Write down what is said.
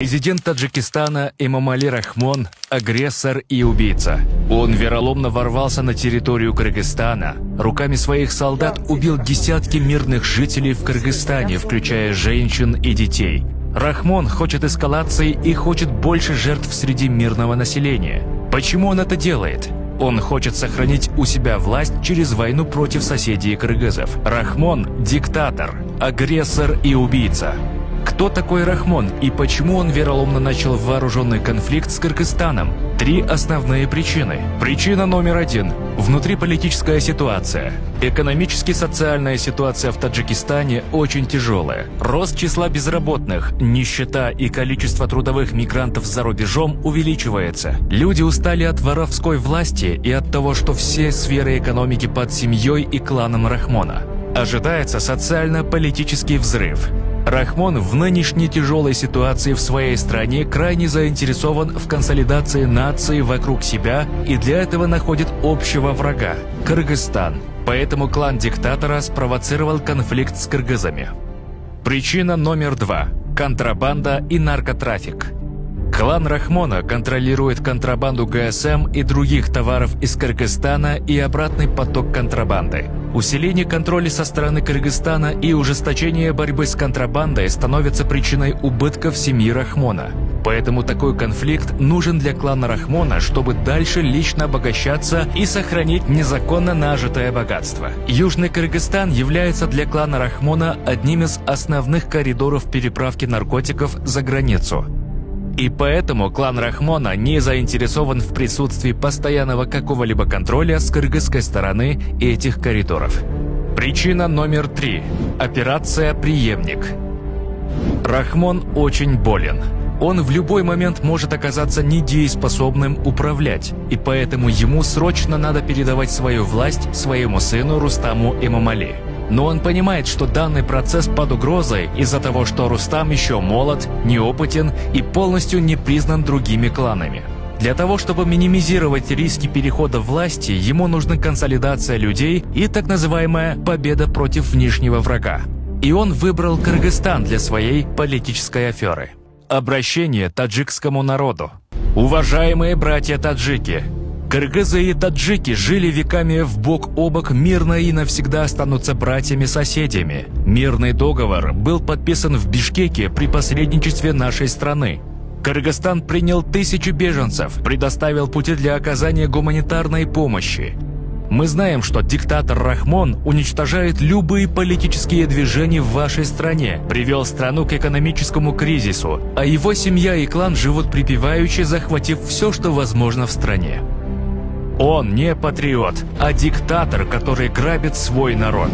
Президент Таджикистана Эмомали Рахмон – агрессор и убийца. Он вероломно ворвался на территорию Кыргызстана. Руками своих солдат убил десятки мирных жителей в Кыргызстане, включая женщин и детей. Рахмон хочет эскалации и хочет больше жертв среди мирного населения. Почему он это делает? Он хочет сохранить у себя власть через войну против соседей кыргызов. Рахмон – диктатор, агрессор и убийца. Кто такой Рахмон и почему он вероломно начал вооруженный конфликт с Кыргызстаном? Три основные причины. Причина номер один – внутриполитическая ситуация. Экономически-социальная ситуация в Таджикистане очень тяжелая. Рост числа безработных, нищета и количество трудовых мигрантов за рубежом увеличивается. Люди устали от воровской власти и от того, что все сферы экономики под семьей и кланом Рахмона. Ожидается социально-политический взрыв. Рахмон в нынешней тяжелой ситуации в своей стране крайне заинтересован в консолидации нации вокруг себя и для этого находит общего врага – Кыргызстан. Поэтому клан диктатора спровоцировал конфликт с кыргызами. Причина номер два – контрабанда и наркотрафик. Клан Рахмона контролирует контрабанду ГСМ и других товаров из Кыргызстана и обратный поток контрабанды. Усиление контроля со стороны Кыргызстана и ужесточение борьбы с контрабандой становятся причиной убытков семьи Рахмона. Поэтому такой конфликт нужен для клана Рахмона, чтобы дальше лично обогащаться и сохранить незаконно нажитое богатство. Южный Кыргызстан является для клана Рахмона одним из основных коридоров переправки наркотиков за границу. И поэтому клан Рахмона не заинтересован в присутствии постоянного какого-либо контроля с кыргызской стороны этих коридоров. Причина номер три. Операция «Преемник». Рахмон очень болен. Он в любой момент может оказаться недееспособным управлять, и поэтому ему срочно надо передавать свою власть своему сыну Рустаму Эмомали. Но он понимает, что данный процесс под угрозой из-за того, что Рустам еще молод, неопытен и полностью не признан другими кланами. Для того, чтобы минимизировать риски перехода власти, ему нужна консолидация людей и так называемая победа против внешнего врага. И он выбрал Кыргызстан для своей политической аферы. Обращение таджикскому народу. Уважаемые братья-таджики! Кыргызы и таджики жили веками в бок о бок мирно и навсегда останутся братьями-соседями. Мирный договор был подписан в Бишкеке при посредничестве нашей страны. Кыргызстан принял 1000 беженцев, предоставил пути для оказания гуманитарной помощи. Мы знаем, что диктатор Рахмон уничтожает любые политические движения в вашей стране, привел страну к экономическому кризису, а его семья и клан живут припеваючи, захватив все, что возможно в стране. Он не патриот, а диктатор, который грабит свой народ.